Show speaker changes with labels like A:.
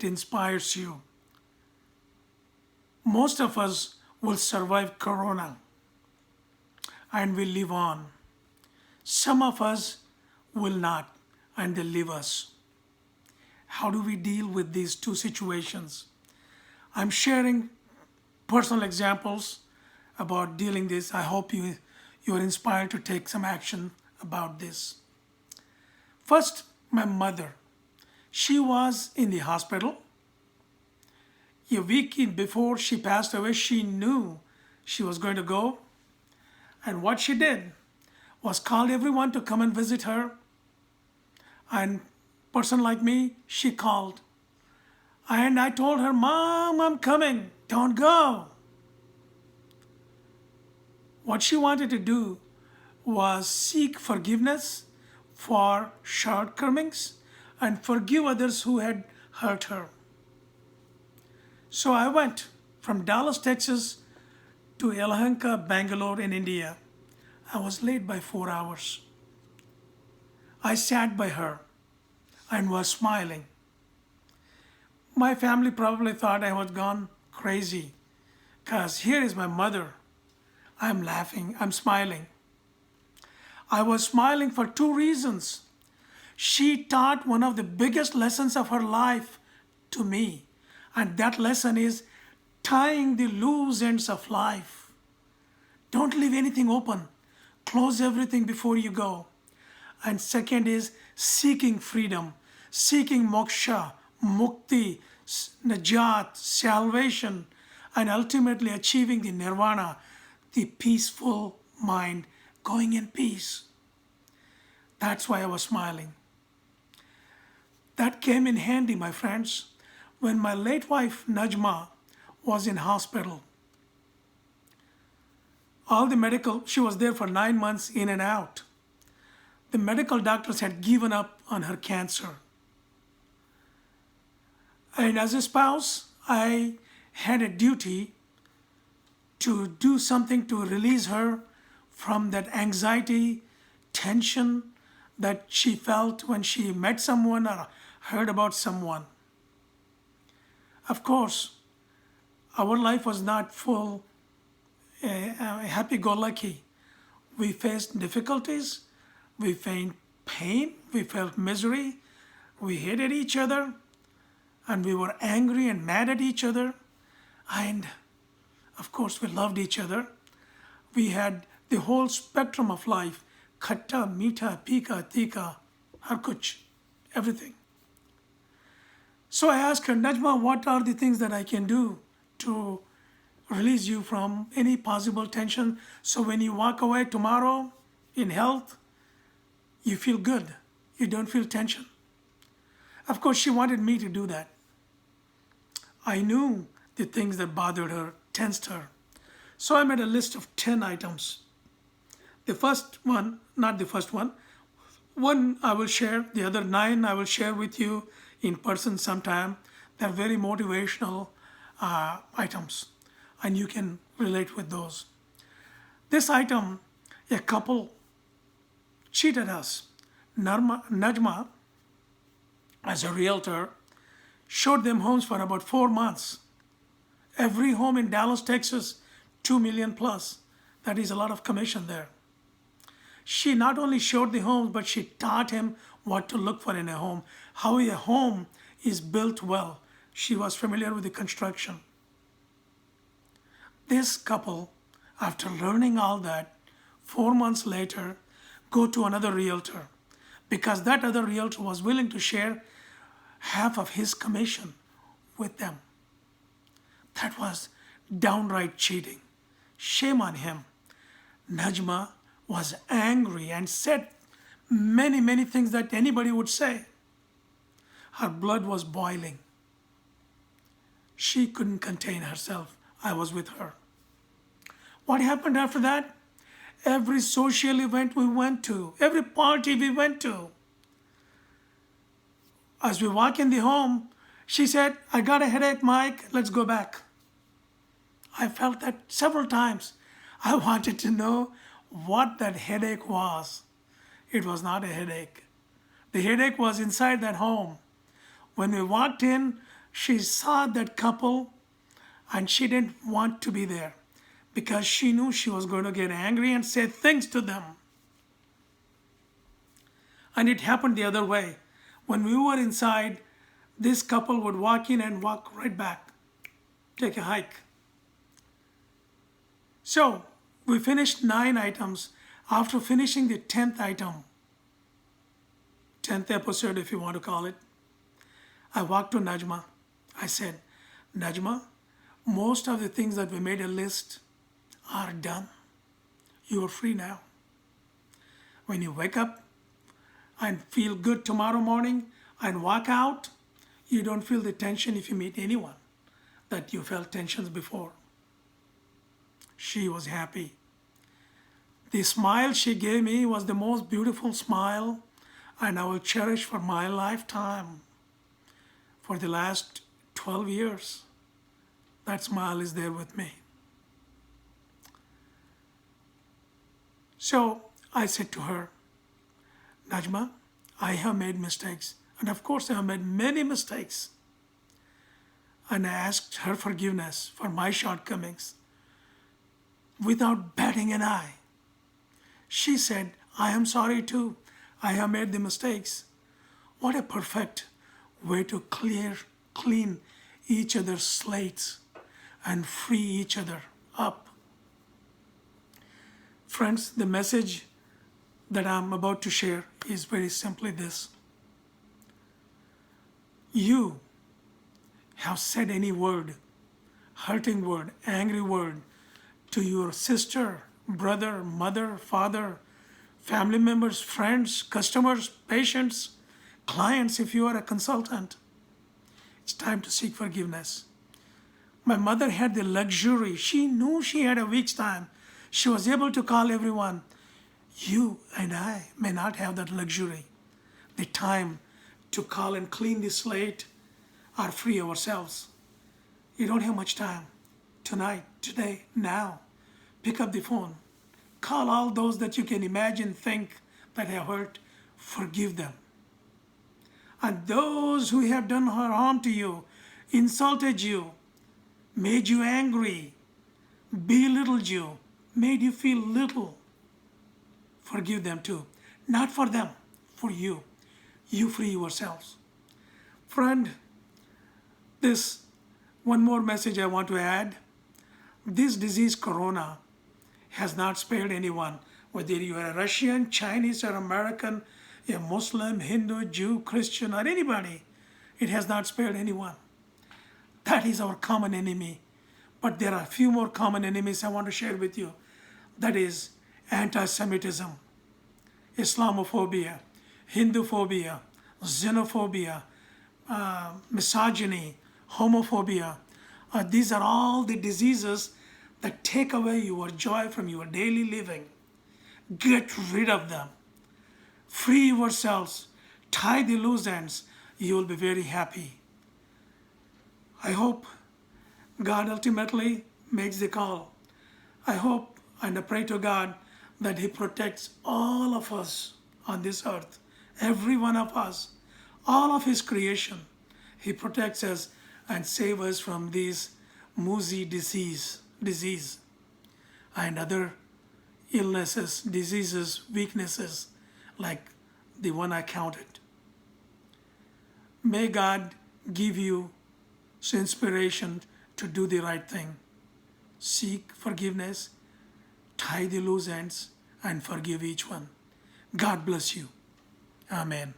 A: inspires you. Most of us will survive Corona and will live on. Some of us will not and they'll leave us. How do we deal with these two situations? I'm sharing personal examples about dealing this. I hope you are inspired to take some action about this. First, my mother. She was in the hospital. A week before she passed away, she knew she was going to go. And what she did was called everyone to come and visit her. And person like me, she called. And I told her, Mom, I'm coming. Don't go. What she wanted to do was seek forgiveness for shortcomings and forgive others who had hurt her. So I went from Dallas, Texas to Yelahanka, Bangalore in India. I was late by 4 hours. I sat by her and was smiling. My family probably thought I was gone crazy because here is my mother. I'm laughing, I'm smiling. I was smiling for two reasons. She taught one of the biggest lessons of her life to me, and that lesson is tying the loose ends of life. Don't leave anything open. Close everything before you go. And second is seeking freedom, seeking moksha, mukti, najat, salvation, and ultimately achieving the nirvana, the peaceful mind, going in peace. That's why I was smiling. That came in handy, my friends, when my late wife Najma was in hospital. She was there for 9 months in and out. The medical doctors had given up on her cancer. And as a spouse, I had a duty to do something to release her from that anxiety, tension that she felt when she met someone or heard about someone. Of course, our life was not full, happy-go-lucky. We faced difficulties, we felt pain, we felt misery, we hated each other, and we were angry and mad at each other. And of course, we loved each other. We had the whole spectrum of life, khatta, meetha, pika, tika, har kuch, everything. So I asked her, Najma, what are the things that I can do to release you from any possible tension so when you walk away tomorrow in health, you feel good, you don't feel tension. Of course, she wanted me to do that. I knew the things that bothered her, tensed her. So I made a list of 10 items. The first one, not the first one I will share, the other 9 I will share with you in person sometime. They're very motivational items, and you can relate with those. This item, a couple cheated us. Najma, as a realtor, showed them homes for about 4 months. Every home in Dallas, Texas, 2 million plus. That is a lot of commission there. She not only showed the homes, but she taught him what to look for in a home, how a home is built well. She was familiar with the construction. This couple, after learning all that, 4 months later, go to another realtor because that other realtor was willing to share half of his commission with them. That was downright cheating. Shame on him. Najma was angry and said many, many things that anybody would say. Her blood was boiling. She couldn't contain herself. I was with her. What happened after that? Every social event we went to, every party we went to, as we walk in the home, she said, I got a headache, Mike, let's go back. I felt that several times. I wanted to know what that headache was. It was not a headache. The headache was inside that home. When we walked in, She saw that couple and she didn't want to be there because she knew she was going to get angry and say things to them. And it happened the other way. When we were inside, this couple would walk in and walk right back, take a hike. So we finished 9 items. After finishing the 10th item, 10th episode if you want to call it, I walked to Najma. I said, Najma, most of the things that we made a list are done. You are free now. When you wake up and feel good tomorrow morning and walk out, you don't feel the tension if you meet anyone that you felt tensions before. She was happy. The smile she gave me was the most beautiful smile, and I will cherish for my lifetime. For the last 12 years, that smile is there with me. So I said to her, Najma, I have made mistakes. And of course, I have made many mistakes. And I asked her forgiveness for my shortcomings without batting an eye. She said, I am sorry too. I have made the mistakes. What a perfect way to clean each other's slates and free each other up. Friends, the message that I'm about to share is very simply this. You have said any word, hurting word, angry word to your sister, brother, mother, father, family members, friends, customers, patients, clients if you are a consultant. It's time to seek forgiveness. My mother had the luxury. She knew she had a week's time. She was able to call everyone. You and I may not have that luxury, the time to call and clean the slate or free ourselves. You don't have much time. Tonight, today, now, pick up the phone. Call all those that you can imagine, think that have hurt. Forgive them. And those who have done harm to you, insulted you, made you angry, belittled you, made you feel little, forgive them too. Not for them, for you. You free yourselves. Friend, this one more message I want to add. This disease, Corona, has not spared anyone. Whether you are a Russian, Chinese, or American, a Muslim, Hindu, Jew, Christian, or anybody, it has not spared anyone. That is our common enemy. But there are a few more common enemies I want to share with you. That is anti-Semitism, Islamophobia, Hinduphobia, xenophobia, misogyny, homophobia. These are all the diseases that take away your joy from your daily living. Get rid of them. Free yourselves. Tie the loose ends. You will be very happy. I hope God ultimately makes the call. I hope and I pray to God that He protects all of us on this earth, every one of us, all of His creation. He protects us and saves us from these moozy disease and other illnesses, diseases, weaknesses like the one I counted. May God give you inspiration to do the right thing. Seek forgiveness, tie the loose ends, and forgive each one. God bless you. Amen.